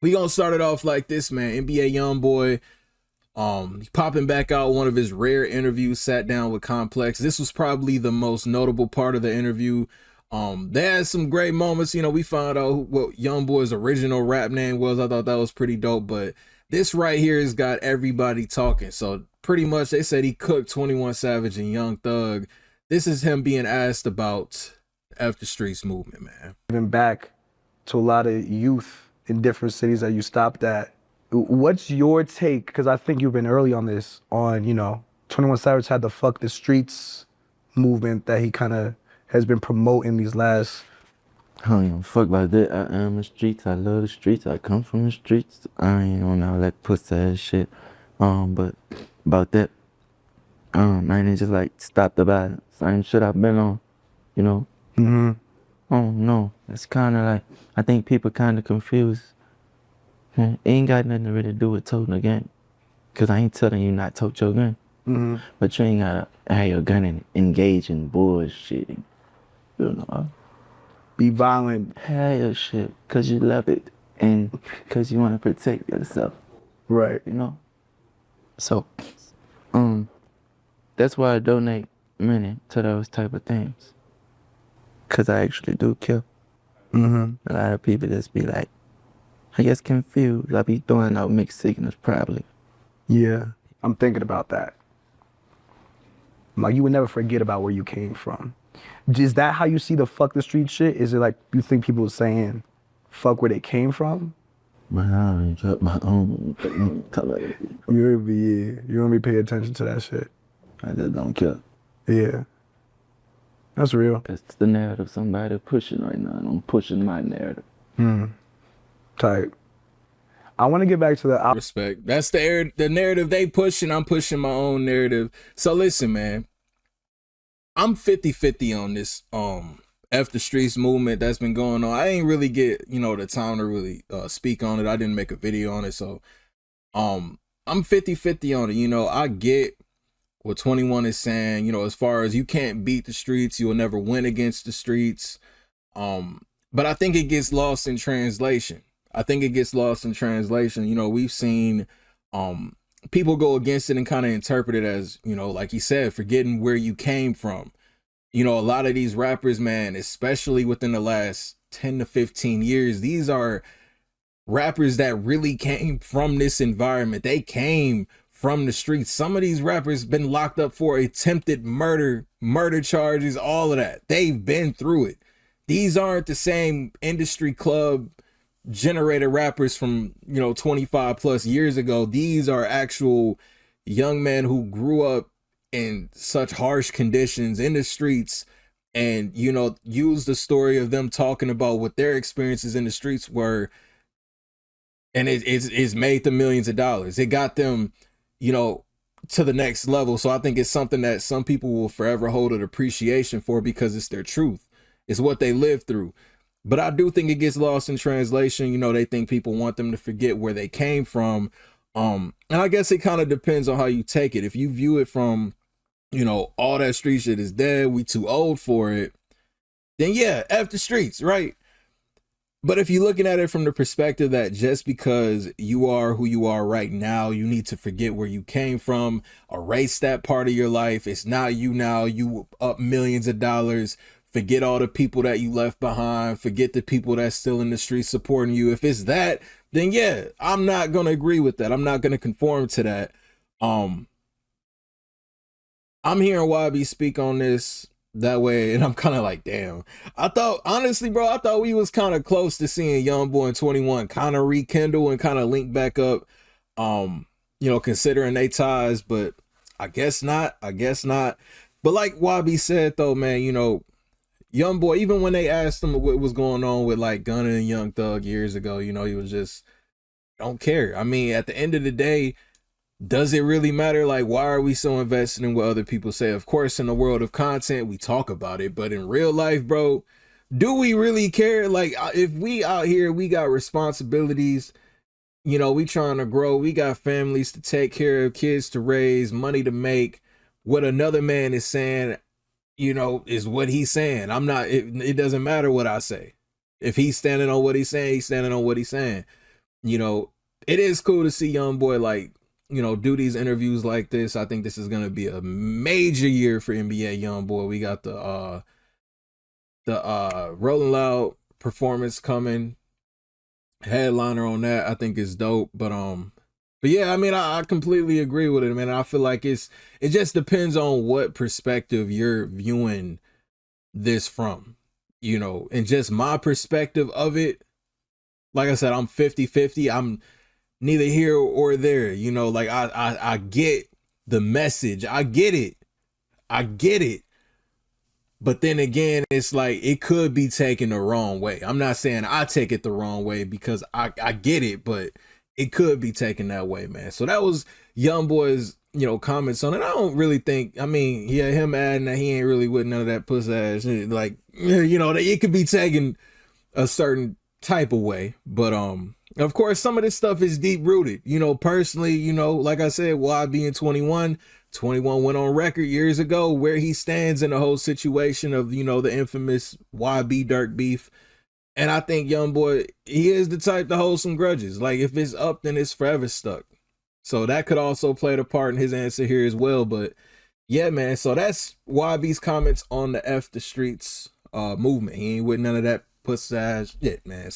We gonna start it off like this, man. NBA Youngboy, popping back out one of his rare interviews, sat down with Complex. This was probably the most notable part of the interview. They had some great moments. You know, we found out what Youngboy's original rap name was. I thought that was pretty dope, but this right here has got everybody talking. So pretty much they said he cooked 21 Savage and Young Thug. This is him being asked about After Streets movement, man. Giving back to a lot of youth in different cities that you stopped at. What's your take, because I think you've been early on this, on, you know, 21 Savage had the Fuck the Streets movement that he kind of has been promoting these last... I don't even fuck about that. I am the streets, I love the streets, I come from the streets. I ain't on all that pussy ass shit. But about that, I ain't just like stopped about it. Same shit I've been on, you know? Mm-hmm. Oh no, it's kind of like, I think people kind of confused. It ain't got nothing to really do with toting a gun. Cause I ain't telling you not tote your gun. Mm-hmm. But you ain't gotta have your gun and engage in bullshit. You know? Be violent. Have your shit, cause you love it and cause you wanna protect yourself. Right. You know? So, that's why I donate money to those type of things. Cause I actually do kill. Mm-hmm. A lot of people just be like, I guess confused. I be throwing out mixed signals probably. Yeah, I'm thinking about that. Like, you would never forget about where you came from. Is that how you see the Fuck the Street shit? Is it like you think people are saying fuck where they came from? Man, I don't even got my own. You don't be paying attention to that shit. I just don't care. Yeah. That's real. That's the narrative somebody pushing right now, and I'm pushing my narrative. Tight. I want to get back to the... Respect. That's the narrative they pushing. I'm pushing my own narrative. So listen, man. I'm 50-50 on this After Streets movement that's been going on. I ain't really get, you know, the time to really speak on it. I didn't make a video on it. So I'm 50-50 on it. You know, I get what 21 is saying, you know, as far as you can't beat the streets, you'll never win against the streets. But I think it gets lost in translation. You know, we've seen people go against it and kind of interpret it as, you know, like he said, forgetting where you came from. You know, a lot of these rappers, man, especially within the last 10 to 15 years, these are rappers that really came from this environment. They came from the streets. Some of these rappers been locked up for attempted murder charges, all of that. They've been through it. These aren't the same industry club generated rappers from, you know, 25 plus years ago. These are actual young men who grew up in such harsh conditions in the streets, and, you know, use the story of them talking about what their experiences in the streets were, and it's made them millions of dollars. It got them, you know, to the next level. So I think it's something that some people will forever hold an appreciation for, because it's their truth. It's what they lived through. But I do think it gets lost in translation. You know, they think people want them to forget where they came from. And I guess it kind of depends on how you take it. If you view it from, you know, all that street shit is dead, we too old for it, then yeah, F the streets, right? But if you're looking at it from the perspective that just because you are who you are right now, you need to forget where you came from, erase that part of your life. It's not you now. You up millions of dollars. Forget all the people that you left behind. Forget the people that's still in the streets supporting you. If it's that, then yeah, I'm not going to agree with that. I'm not going to conform to that. I'm hearing YB speak on this that way, and I'm kind of like, damn. I thought, honestly, bro, I thought we was kind of close to seeing Youngboy and 21 kind of rekindle and kind of link back up, you know, considering they ties, but I guess not. But like YB said, though, man, you know, Youngboy, even when they asked him what was going on with like Gunna and Young Thug years ago, you know, he was just, don't care. I mean, at the end of the day, does it really matter? Like, why are we so invested in what other people say? Of course, in the world of content, we talk about it, but in real life, bro, do we really care? Like, if we out here, we got responsibilities, you know, we trying to grow, we got families to take care of, kids to raise, money to make. What another man is saying, you know, is what he's saying. I'm not, it doesn't matter what I say. If he's standing on what he's saying, he's standing on what he's saying. you know, it is cool to see Youngboy like, you know, do these interviews like this. I think this is gonna be a major year for NBA Youngboy. We got the Rolling Loud performance coming, headliner on that. I think is dope. But yeah, I mean, I completely agree with it, man. I feel like it just depends on what perspective you're viewing this from, you know, and just my perspective of it. Like I said, I'm 50-50. I'm neither here or there, you know, like I get the message. I get it. But then again, it's like it could be taken the wrong way. I'm not saying I take it the wrong way because I get it, but it could be taken that way, man. So that was Youngboy's, you know, comments on it. I don't really think, I mean, yeah, him adding that he ain't really with none of that pussy ass shit, like, you know, it could be taken a certain type of way. But of course, some of this stuff is deep rooted. You know, personally, you know, like I said, why being 21 went on record years ago where he stands in the whole situation of, you know, the infamous YB Dirk beef. And I think Youngboy, he is the type to hold some grudges. Like, if it's up, then it's forever stuck. So that could also play the part in his answer here as well. But yeah, man, so that's YB's comments on the F the Streets movement. He ain't with none of that pussy ass shit, man.